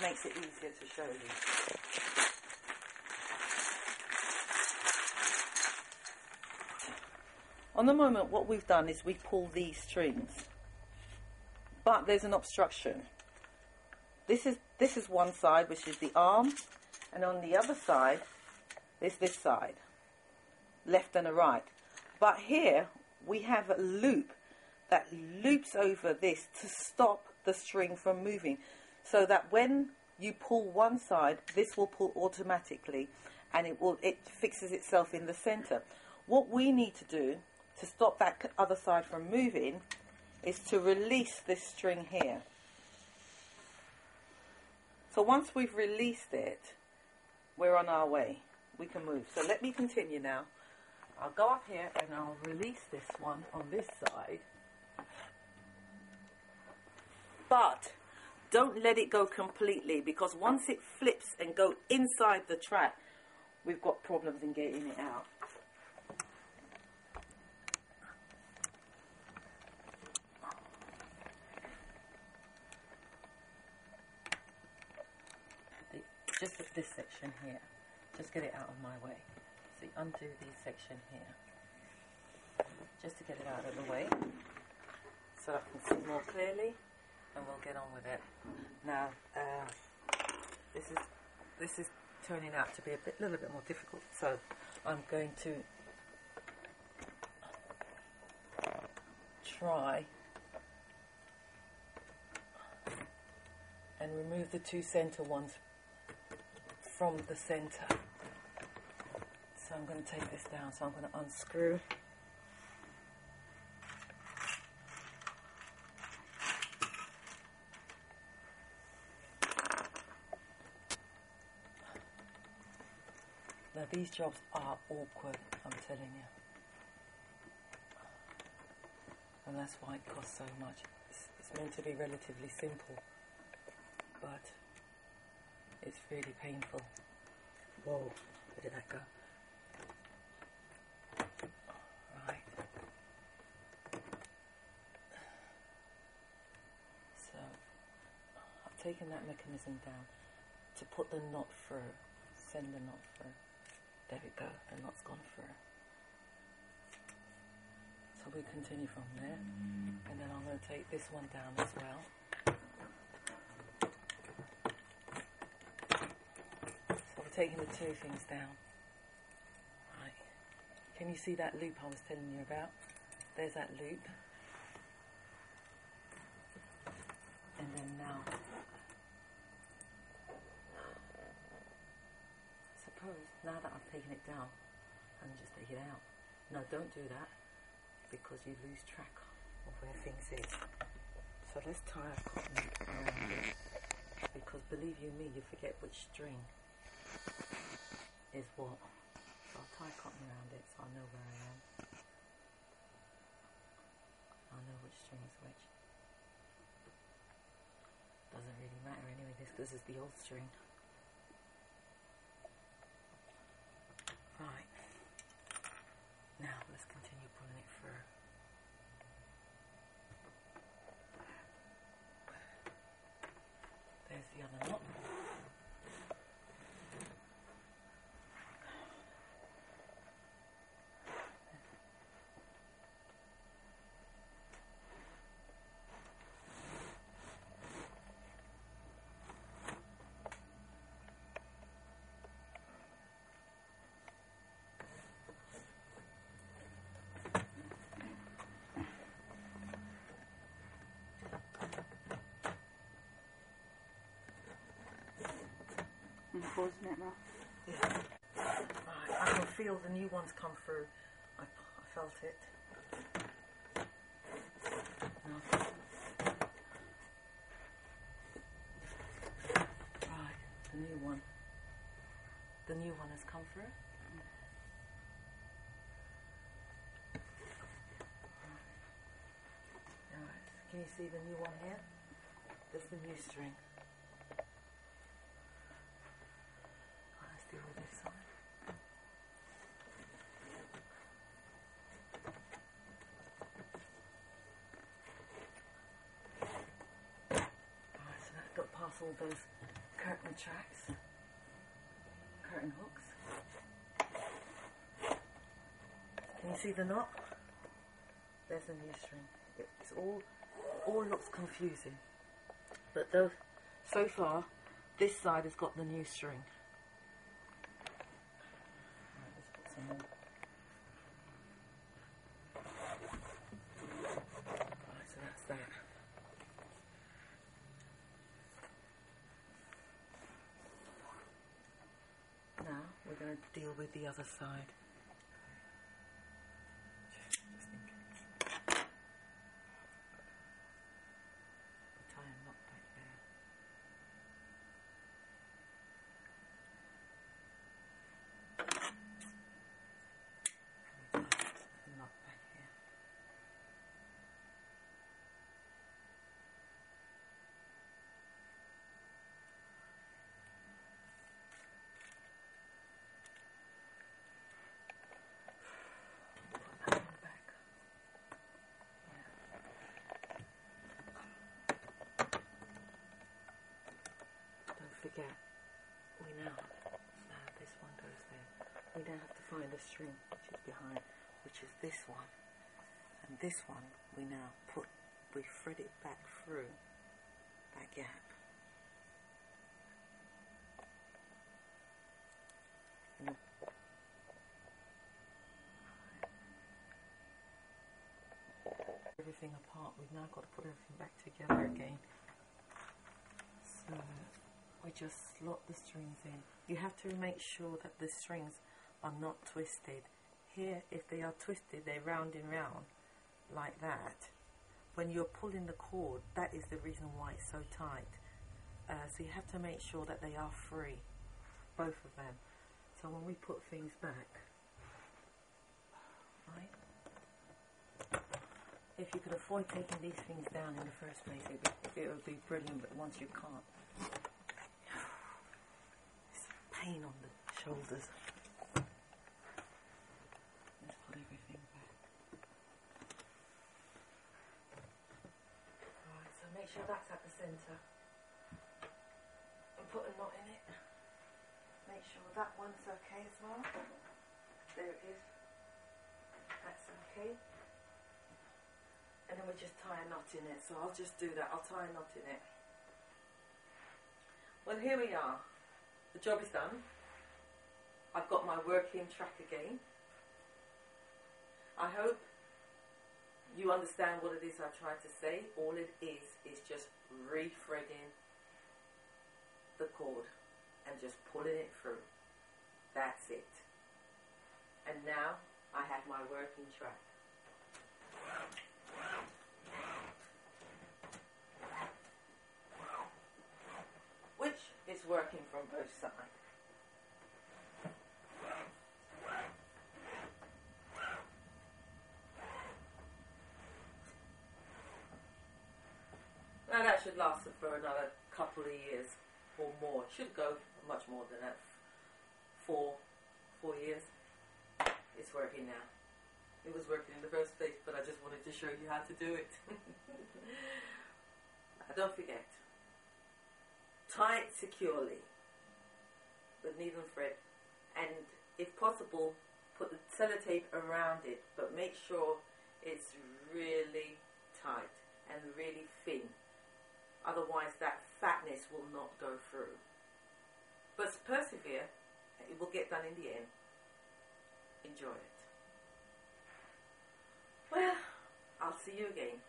makes it easier to show you. On the moment, what we've done is we pull these strings, but there's an obstruction. This is one side, which is the arm, and on the other side is this side, left and a right. But here we have a loop that loops over this to stop the string from moving, so that when you pull one side, this will pull automatically, and it fixes itself in the center. What we need to do to stop that other side from moving is to release this string here. So once we've released it, we're on our way. We can move. So let me continue now. I'll go up here and I'll release this one on this side. But don't let it go completely, because once it flips and go inside the track, we've got problems in getting it out. Just at this section here, just get it out of my way. See, undo this section here, just to get it out of the way, so I can see more clearly, and we'll get on with it. Now, this is turning out to be a little bit more difficult, so I'm going to try and remove the two center ones from the center. So I'm going to take this down, so I'm going to unscrew. Now these jobs are awkward, I'm telling you. And that's why it costs so much. It's meant to be relatively simple, but it's really painful. Whoa, where did that go? Right. So, I've taken that mechanism down to put the knot through, send the knot through. There we go, the knot's gone through. So we continue from there, and then I'm going to take this one down as well. Taking the two things down. Right. Can you see that loop I was telling you about? There's that loop. And then now, suppose now that I've taken it down, I can just take it out. No, don't do that, because you lose track of where things is. So let's tie a cotton around it, because believe you me, you forget which string is what. So I'll tie cotton around it so I know where I am. I know which string is which. Doesn't really matter anyway, this is the old string. Right. Now let's continue pulling it through. There's the other knot. Pausing it now. Yeah. Right, I can feel the new ones come through. I felt it. No. Right, the new one. The new one has come through. Alright, can you see the new one here? There's the new string. Let's deal with this side. Alright, so that's got past all those curtain tracks, curtain hooks. Can you see the knot? There's a new string. It's all looks confusing, but though so far this side has got the new string. Right, let's put some more. Right, so that's that. Now we're going to deal with the other side. Just in case. Tie a knot back there. And a knot back here. Forget, we now this one goes there. We now have to find a string which is behind, which is this one, and this one we now thread it back through that gap. Everything apart. We've now got to put everything back together again. So we just slot the strings in. You have to make sure that the strings are not twisted. Here, if they are twisted, they're round and round like that. When you're pulling the cord, that is the reason why it's so tight. So you have to make sure that they are free, both of them. So when we put things back, right? If you could avoid taking these things down in the first place, it would be brilliant, but once you can't, it's a pain on the shoulders. Let's put everything back. Alright, so make sure that's at the centre. And put a knot in it. Make sure that one's okay as well. There it is. That's okay. And then we just tie a knot in it. So I'll just do that. I'll tie a knot in it. Well, here we are. The job is done. I've got my working track again. I hope you understand what it is I've tried to say. All it is just re-threading the cord and just pulling it through. That's it. And now I have my working track. Which is working from both sides. Now that should last for another couple of years or more. It should go much more than that. 4 years. It's working now. It was working in the first place, but I just wanted to show you how to do it. Don't forget, tie it securely with needle and thread, and if possible, put the sellotape around it, but make sure it's really tight and really thin. Otherwise, that fatness will not go through. But persevere, it will get done in the end. Enjoy it. Well, I'll see you again.